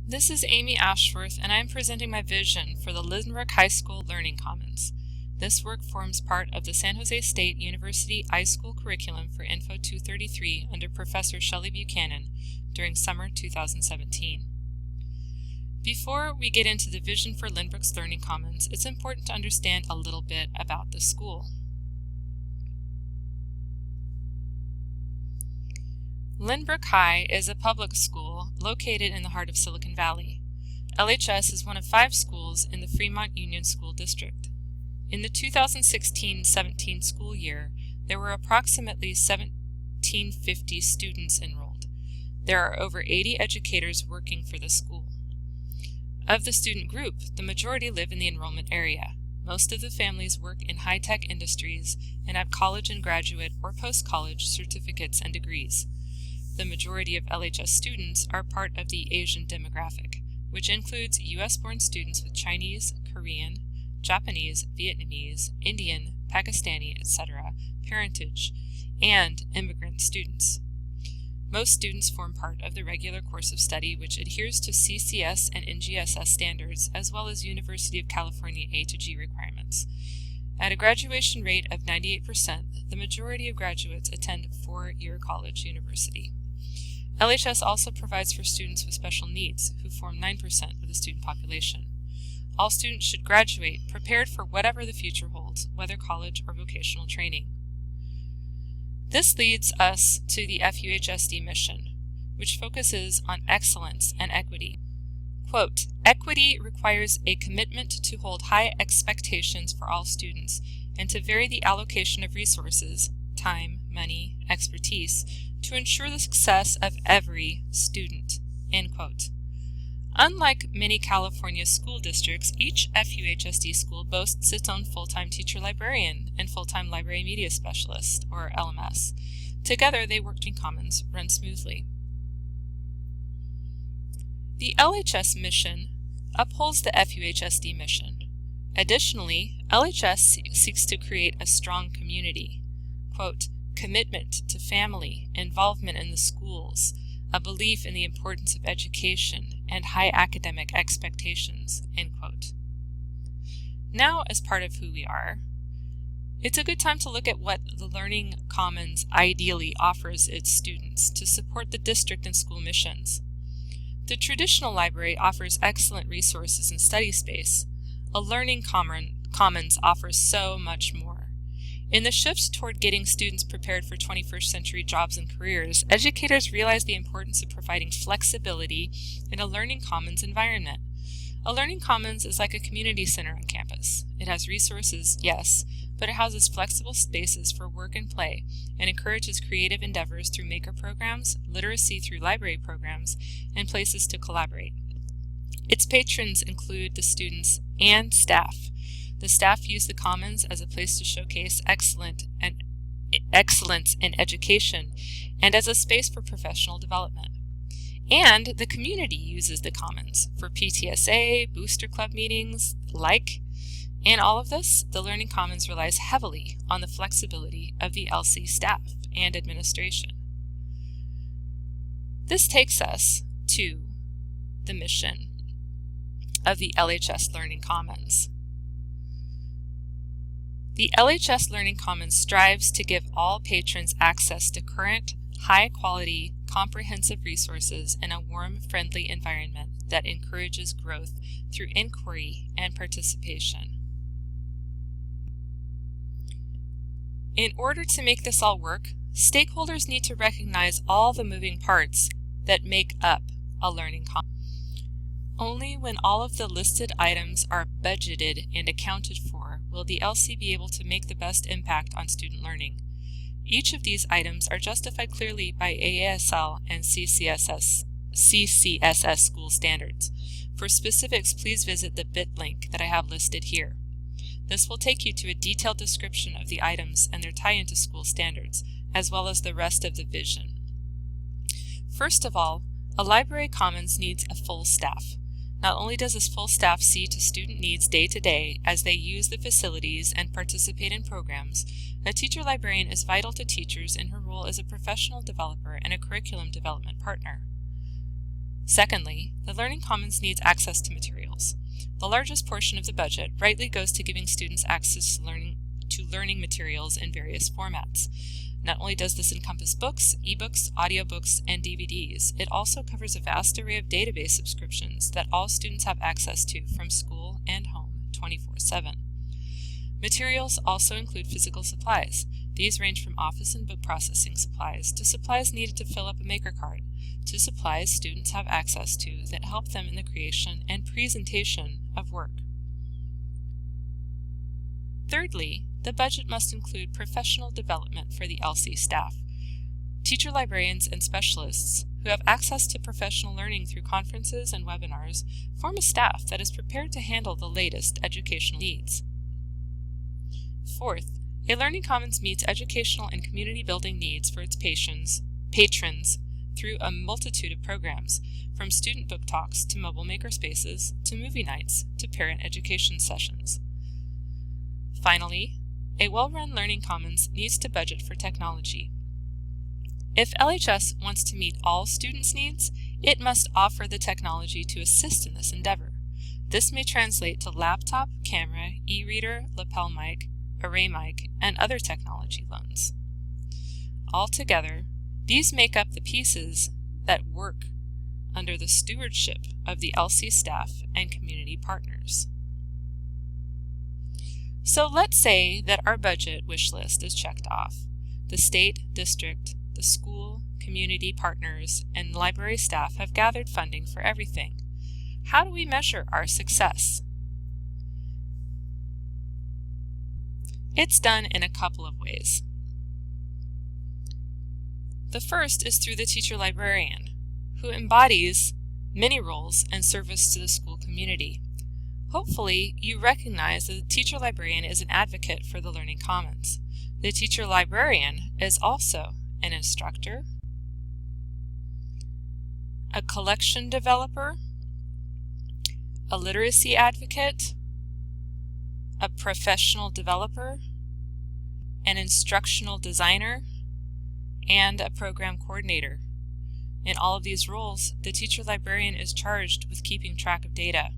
This is Amy Ashworth, and I am presenting my vision for the Lynbrook High School Learning Commons. This work forms part of the San Jose State University iSchool curriculum for Info 233 under Professor Shelley Buchanan during summer 2017. Before we get into the vision for Lynbrook's Learning Commons, it's important to understand a little bit about the school. Lynbrook High is a public school located in the heart of Silicon Valley. LHS is one of 5 schools in the Fremont Union School District. In the 2016-17 school year, there were approximately 1,750 students enrolled. There are over 80 educators working for the school. Of the student group, the majority live in the enrollment area. Most of the families work in high-tech industries and have college and graduate or post-college certificates and degrees. The majority of LHS students are part of the Asian demographic, which includes U.S.-born students with Chinese, Korean, Japanese, Vietnamese, Indian, Pakistani, etc. parentage, and immigrant students. Most students form part of the regular course of study, which adheres to CCS and NGSS standards, as well as University of California A to G requirements. At a graduation rate of 98%, the majority of graduates attend 4-year college university. LHS also provides for students with special needs, who form 9% of the student population. All students should graduate prepared for whatever the future holds, whether college or vocational training. This leads us to the FUHSD mission, which focuses on excellence and equity. Quote, "Equity requires a commitment to hold high expectations for all students and to vary the allocation of resources, time, money, expertise, to ensure the success of every student." End quote. Unlike many California school districts, each FUHSD school boasts its own full-time teacher librarian and full-time library media specialist, or LMS. Together, they work in commons, run smoothly. The LHS mission upholds the FUHSD mission. Additionally, LHS seeks to create a strong community. Quote, "Commitment to family, involvement in the schools, a belief in the importance of education, and high academic expectations." End quote. Now, as part of who we are, it's a good time to look at what the Learning Commons ideally offers its students to support the district and school missions. The traditional library offers excellent resources and study space. A Learning Commons offers so much more. In the shift toward getting students prepared for 21st century jobs and careers, educators realize the importance of providing flexibility in a Learning Commons environment. A Learning Commons is like a community center on campus. It has resources, yes, but it houses flexible spaces for work and play and encourages creative endeavors through maker programs, literacy through library programs, and places to collaborate. Its patrons include the students and staff. The staff use the Commons as a place to showcase excellence in education and as a space for professional development. And the community uses the Commons for PTSA, booster club meetings, and all of this, the Learning Commons relies heavily on the flexibility of the LC staff and administration. This takes us to the mission of the LHS Learning Commons. The LHS Learning Commons strives to give all patrons access to current, high-quality, comprehensive resources in a warm, friendly environment that encourages growth through inquiry and participation. In order to make this all work, stakeholders need to recognize all the moving parts that make up a Learning Commons. Only when all of the listed items are budgeted and accounted for will the LC be able to make the best impact on student learning. Each of these items are justified clearly by AASL and CCSS school standards. For specifics, please visit the bit link that I have listed here. This will take you to a detailed description of the items and their tie-in to school standards, as well as the rest of the vision. First of all, a library commons needs a full staff. Not only does this full staff see to student needs day to day as they use the facilities and participate in programs, a teacher librarian is vital to teachers in her role as a professional developer and a curriculum development partner. Secondly, the Learning Commons needs access to materials. The largest portion of the budget rightly goes to giving students access to learning materials in various formats. Not only does this encompass books, ebooks, audiobooks, and DVDs, it also covers a vast array of database subscriptions that all students have access to from school and home 24/7. Materials also include physical supplies. These range from office and book processing supplies to supplies needed to fill up a maker cart, to supplies students have access to that help them in the creation and presentation of work. Thirdly, the budget must include professional development for the LC staff. Teacher librarians and specialists who have access to professional learning through conferences and webinars form a staff that is prepared to handle the latest educational needs. Fourth, a Learning Commons meets educational and community building needs for its patrons through a multitude of programs, from student book talks to mobile makerspaces to movie nights to parent education sessions. Finally, a well-run Learning Commons needs to budget for technology. If LHS wants to meet all students' needs, it must offer the technology to assist in this endeavor. This may translate to laptop, camera, e-reader, lapel mic, array mic, and other technology loans. Altogether, these make up the pieces that work under the stewardship of the LC staff and community partners. So let's say that our budget wish list is checked off. The state, district, the school, community partners, and library staff have gathered funding for everything. How do we measure our success? It's done in a couple of ways. The first is through the teacher librarian, who embodies many roles and service to the school community. Hopefully, you recognize that the teacher librarian is an advocate for the Learning Commons. The teacher librarian is also an instructor, a collection developer, a literacy advocate, a professional developer, an instructional designer, and a program coordinator. In all of these roles, the teacher librarian is charged with keeping track of data.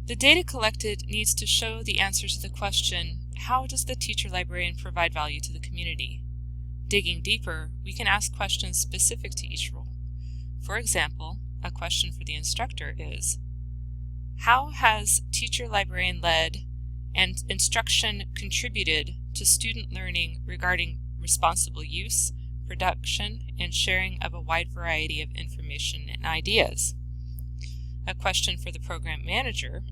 The data collected needs to show the answers to the question, how does the teacher librarian provide value to the community? Digging deeper, we can ask questions specific to each role. For example, a question for the instructor is, how has teacher librarian led and instruction contributed to student learning regarding responsible use, production, and sharing of a wide variety of information and ideas? A question for the program manager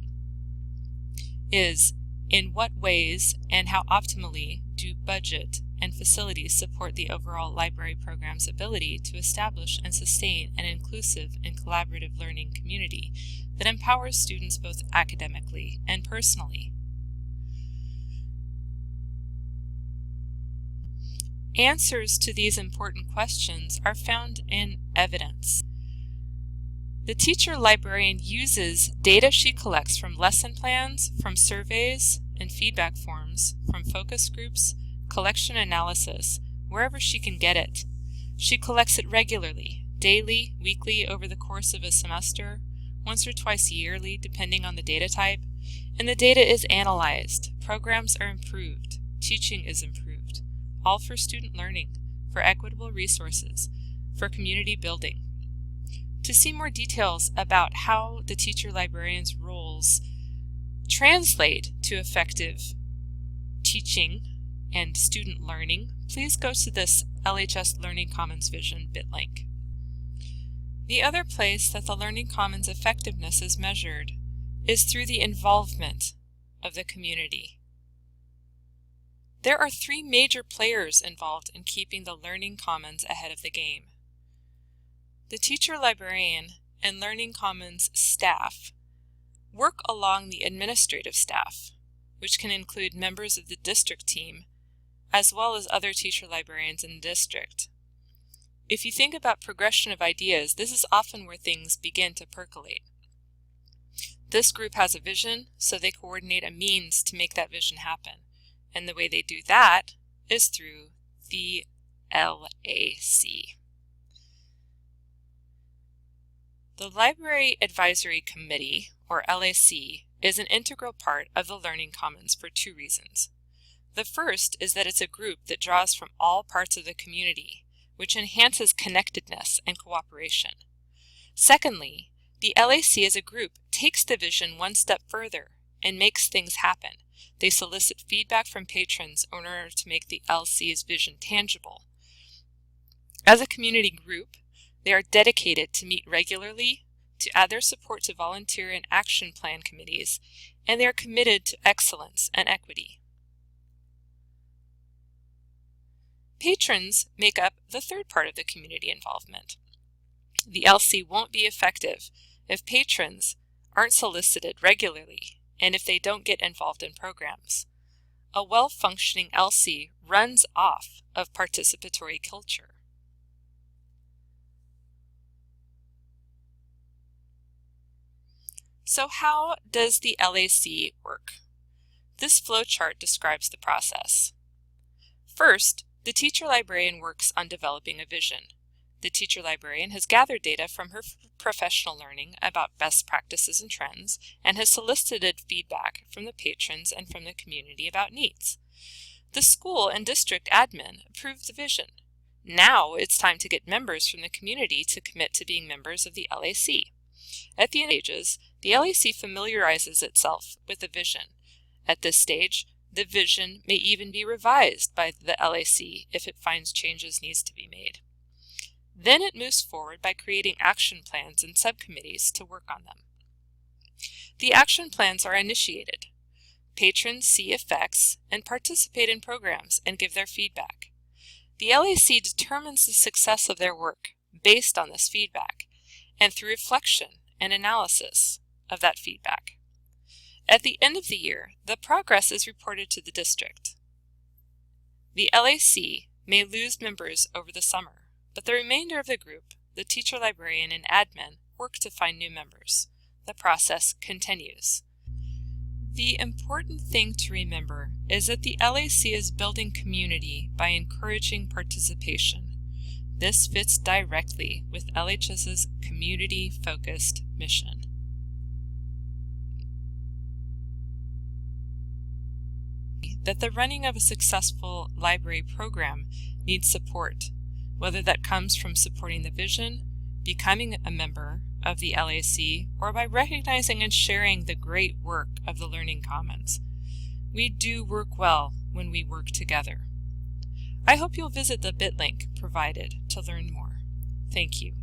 is, in what ways and how optimally do budget and facilities support the overall library program's ability to establish and sustain an inclusive and collaborative learning community that empowers students both academically and personally? Answers to these important questions are found in evidence. The teacher librarian uses data she collects from lesson plans, from surveys and feedback forms, from focus groups, collection analysis, wherever she can get it. She collects it regularly, daily, weekly, over the course of a semester, once or twice yearly, depending on the data type, and the data is analyzed, programs are improved, teaching is improved, all for student learning, for equitable resources, for community building. To see more details about how the teacher librarian's roles translate to effective teaching and student learning, please go to this LHS Learning Commons Vision bit link. The other place that the Learning Commons effectiveness is measured is through the involvement of the community. There are three major players involved in keeping the Learning Commons ahead of the game. The teacher librarian and Learning Commons staff work along the administrative staff, which can include members of the district team, as well as other teacher librarians in the district. If you think about progression of ideas, this is often where things begin to percolate. This group has a vision, so they coordinate a means to make that vision happen. And the way they do that is through the LAC. The Library Advisory Committee, or LAC, is an integral part of the Learning Commons for two reasons. The first is that it's a group that draws from all parts of the community, which enhances connectedness and cooperation. Secondly, the LAC as a group takes the vision one step further and makes things happen. They solicit feedback from patrons in order to make the LC's vision tangible. As a community group, they are dedicated to meet regularly, to add their support to volunteer and action plan committees, and they are committed to excellence and equity. Patrons make up the third part of the community involvement. The LC won't be effective if patrons aren't solicited regularly and if they don't get involved in programs. A well-functioning LC runs off of participatory culture. So how does the LAC work? This flowchart describes the process. First, the teacher librarian works on developing a vision. The teacher librarian has gathered data from her professional learning about best practices and trends and has solicited feedback from the patrons and from the community about needs. The school and district admin approved the vision. Now it's time to get members from the community to commit to being members of the LAC. At the end stages, the LAC familiarizes itself with the vision. At this stage, the vision may even be revised by the LAC if it finds changes need to be made. Then it moves forward by creating action plans and subcommittees to work on them. The action plans are initiated. Patrons see effects and participate in programs and give their feedback. The LAC determines the success of their work based on this feedback and through reflection and analysis of that feedback. At the end of the year, the progress is reported to the district. The LAC may lose members over the summer, but the remainder of the group, the teacher librarian and admin, work to find new members. The process continues. The important thing to remember is that the LAC is building community by encouraging participation. This fits directly with LHS's community-focused mission. That the running of a successful library program needs support, whether that comes from supporting the vision, becoming a member of the LAC, or by recognizing and sharing the great work of the Learning Commons. We do work well when we work together. I hope you'll visit the bit link provided to learn more. Thank you.